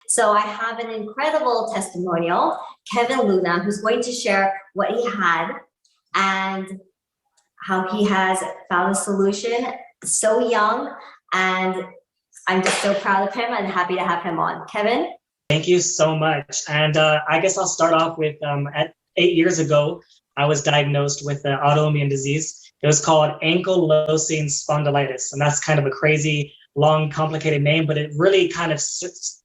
So I have an incredible testimonial, Kevin Luna, who's going to share what he had and how he has found a solution so young. And I'm just so proud of him and happy to have him on. Kevin? Thank you so much. And I guess I'll start off with at 8 years ago, I was diagnosed with an autoimmune disease. It was called ankylosing spondylitis. And that's kind of a crazy, long, complicated name, but it really kind of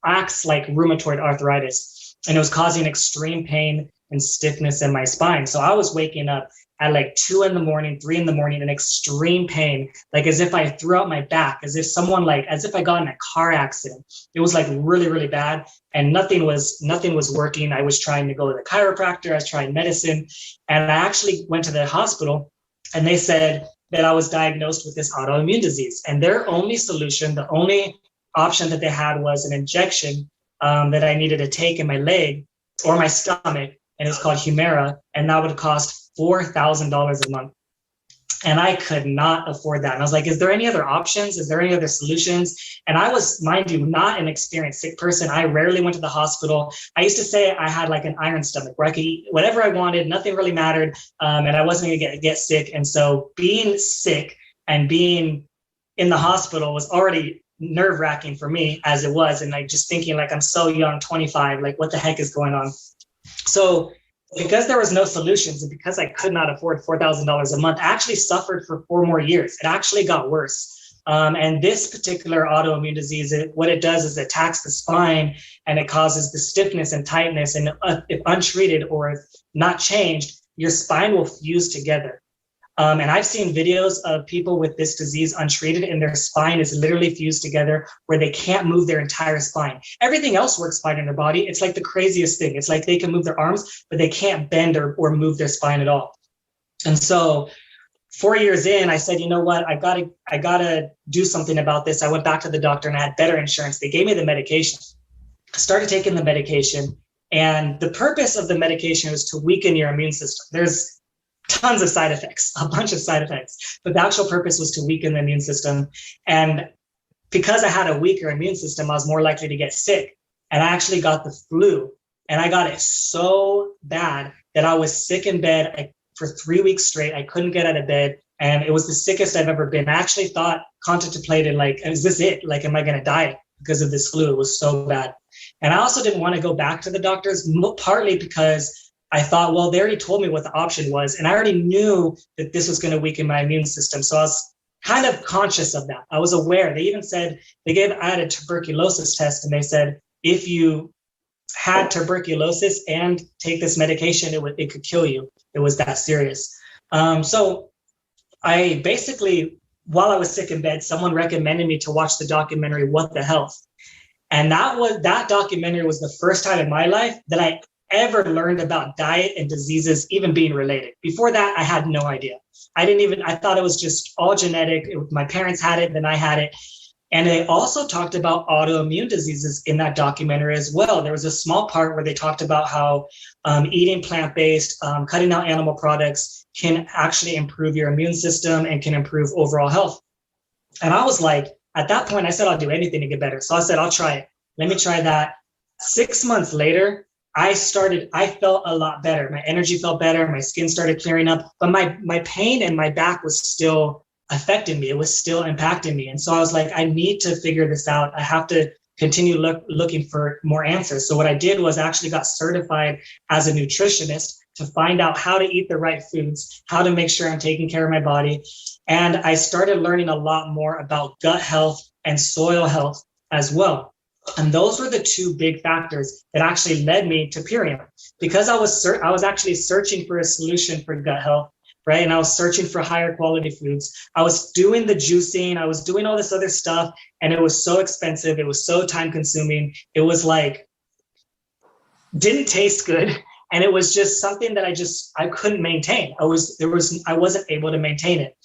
acts like rheumatoid arthritis. And it was causing extreme pain and stiffness in my spine. So I was waking up at like 2 a.m, 3 a.m, in extreme pain, like as if I threw out my back, as if I got in a car accident. It was like really, really bad. And nothing was working. I was trying to go to the chiropractor. I was trying medicine. And I actually went to the hospital and they said that I was diagnosed with this autoimmune disease. And their only solution, the only option that they had was an injection that I needed to take in my leg or my stomach. And it was called humira. And that would cost $4,000 a month. And I could not afford that. And I was like, is there any other options? Is there any other solutions? And I was, mind you, not an experienced sick person. I rarely went to the hospital. I used to say I had like an iron stomach where I could eat whatever I wanted. Nothing really mattered. And I wasn't going to get sick. And so being sick and being in the hospital was already nerve wracking for me as it was. And like just thinking like, I'm so young, 25, like what the heck is going on? So because there was no solutions and because I could not afford $4,000 a month, I actually suffered for 4 more years. It actually got worse. And this particular autoimmune disease, what it does is it attacks the spine and it causes the stiffness and tightness. And if untreated or if not changed, your spine will fuse together. And I've seen videos of people with this disease untreated and their spine is literally fused together where they can't move their entire spine. Everything else works fine in their body. It's like the craziest thing. It's like they can move their arms, but they can't bend or move their spine at all. And so 4 years in, I said, you know what, I gotta do something about this. I went back to the doctor and I had better insurance. They gave me the medication. I started taking the medication. And the purpose of the medication was to weaken your immune system. There's tons of side effects, a bunch of side effects, but the actual purpose was to weaken the immune system. And because I had a weaker immune system, I was more likely to get sick. And I actually got the flu and I got it so bad that I was sick in bed for 3 weeks straight. I couldn't get out of bed. And it was the sickest I've ever been. I actually contemplated like, is this it? Like, am I going to die because of this flu? It was so bad. And I also didn't want to go back to the doctors, partly because I thought, well, they already told me what the option was. And I already knew that this was going to weaken my immune system. So I was kind of conscious of that. I was aware. They even said, I had a tuberculosis test and they said, if you had tuberculosis and take this medication, it could kill you. It was that serious. So I basically, while I was sick in bed, someone recommended me to watch the documentary, What the Health? And that documentary was the first time in my life that I ever learned about diet and diseases even being related. Before that, I had no idea. I thought it was just all genetic. My parents had it, then I had it. And they also talked about autoimmune diseases in that documentary as well. There was a small part where they talked about how eating plant-based, cutting out animal products can actually improve your immune system and can improve overall health. And I was like, at that point, I said, I'll do anything to get better. So I said, I'll try it. Let me try that. 6 months later, I felt a lot better. My energy felt better. My skin started clearing up, but my pain in my back was still affecting me. It was still impacting me. And so I was like, I need to figure this out. I have to continue looking for more answers. So what I did was actually got certified as a nutritionist to find out how to eat the right foods, how to make sure I'm taking care of my body. And I started learning a lot more about gut health and soil health as well. And those were the 2 big factors that actually led me to Purium, because I was actually searching for a solution for gut health, right? And I was searching for higher quality foods. I was doing the juicing, I was doing all this other stuff, and it was so expensive. It was so time consuming. It was like, didn't taste good. And it was just something that I couldn't maintain. I wasn't able to maintain it.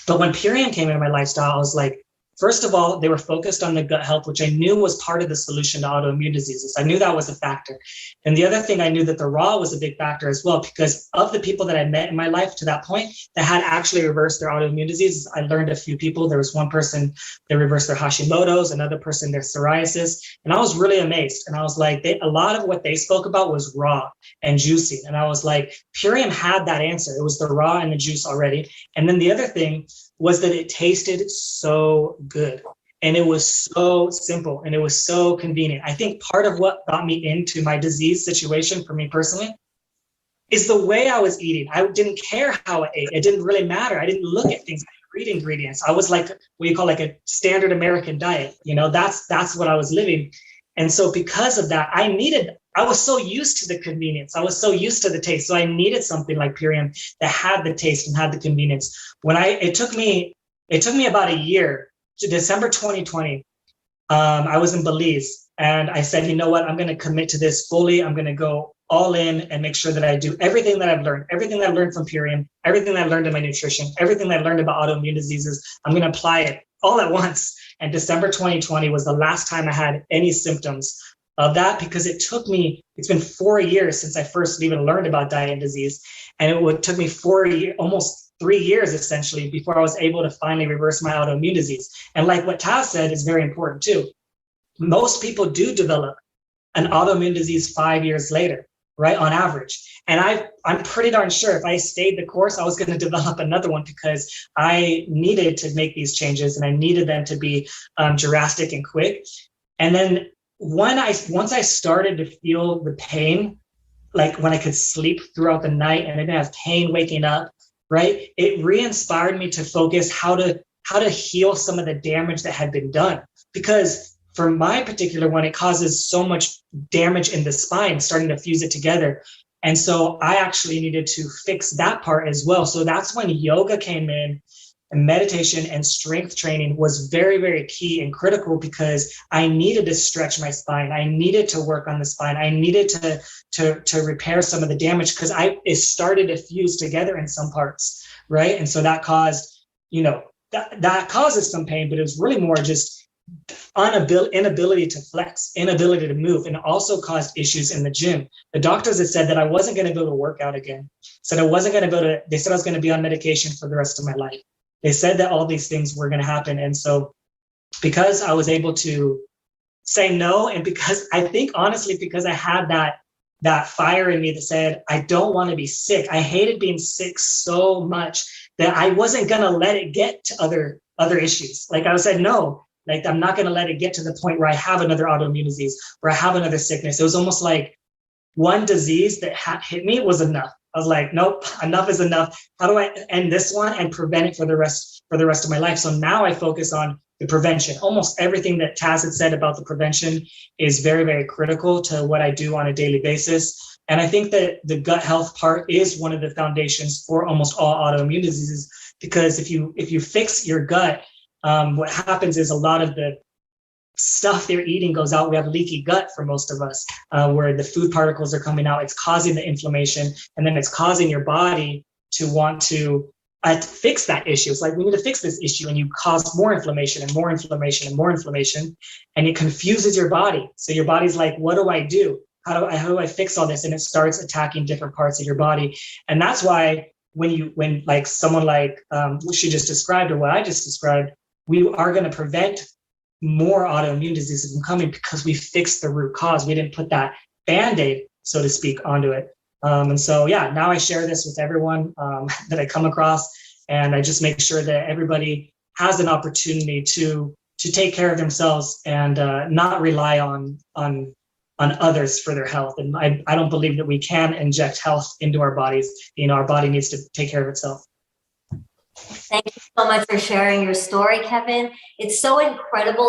But when Purium came into my lifestyle, I was like, First of all, they were focused on the gut health, which I knew was part of the solution to autoimmune diseases. I knew that was a factor. And the other thing, I knew that the raw was a big factor as well, because of the people that I met in my life to that point that had actually reversed their autoimmune diseases. I learned a few people. There was one person that reversed their Hashimoto's, another person their psoriasis. And I was really amazed. And I was like, a lot of what they spoke about was raw and juicy. And I was like, Purium had that answer. It was the raw and the juice already. And then the other thing was that it tasted so good. And it was so simple and it was so convenient. I think part of what got me into my disease situation for me personally is the way I was eating. I didn't care how I ate. It didn't really matter. I didn't look at things. I didn't read ingredients. I was like what you call like a standard American diet. You know, that's what I was living. And so because of that, I was so used to the convenience. I was so used to the taste. So I needed something like Purium that had the taste and had the convenience. It took me about a year to December 2020. I was in Belize and I said, you know what, I'm going to commit to this fully. I'm going to go all in and make sure that I do everything that I've learned from Purium, everything that I learned in my nutrition, everything that I learned about autoimmune diseases. I'm going to apply it all at once. And December 2020 was the last time I had any symptoms of that, because it's been 4 years since I first even learned about diet and disease. And it took me almost 3 years essentially before I was able to finally reverse my autoimmune disease. And like what Taz said is very important too. Most people do develop an autoimmune disease 5 years later, right, on average. And I'm pretty darn sure if I stayed the course, I was going to develop another one, because I needed to make these changes and I needed them to be drastic and quick. And then once I started to feel the pain, like when I could sleep throughout the night and I didn't have pain waking up, right, it re-inspired me to focus how to heal some of the damage that had been done. Because for my particular one, it causes so much damage in the spine, starting to fuse it together. And so I actually needed to fix that part as well. So that's when yoga came in, and meditation and strength training was very, very key and critical, because I needed to stretch my spine. I needed to work on the spine. I needed to repair some of the damage, because it started to fuse together in some parts, right? And so that caused, that causes some pain, but it was really more just inability to flex, inability to move, and also caused issues in the gym. The doctors had said that I wasn't going to be able to work out again. They said I was going to be on medication for the rest of my life. They said that all these things were going to happen. And so because I was able to say no, and because I think honestly, because I had that fire in me that said, I don't want to be sick. I hated being sick so much that I wasn't going to let it get to other issues. Like I said, no, like I'm not going to let it get to the point where I have another autoimmune disease, where I have another sickness. It was almost like one disease that hit me was enough. I was like, nope, enough is enough. How do I end this one and prevent it for the rest of my life? So now I focus on the prevention. Almost everything that Taz had said about the prevention is very, very critical to what I do on a daily basis. And I think that the gut health part is one of the foundations for almost all autoimmune diseases, because if you fix your gut, what happens is a lot of the stuff they're eating goes out. We have leaky gut for most of us, where the food particles are coming out. It's causing the inflammation, and then it's causing your body to want to fix that issue. It's like, we need to fix this issue, and you cause more inflammation and more inflammation and more inflammation, and it confuses your body. So your body's like, what do I do? How do I fix all this? And it starts attacking different parts of your body. And that's why when like someone like what she just described, or what I just described, we are going to prevent more autoimmune diseases from coming, because we fixed the root cause. We didn't put that Band-Aid, so to speak, onto it. And so, yeah, now I share this with everyone that I come across, and I just make sure that everybody has an opportunity to take care of themselves and not rely on others for their health. And I don't believe that we can inject health into our bodies. Our body needs to take care of itself. Thank you so much for sharing your story, Kevin. It's so incredible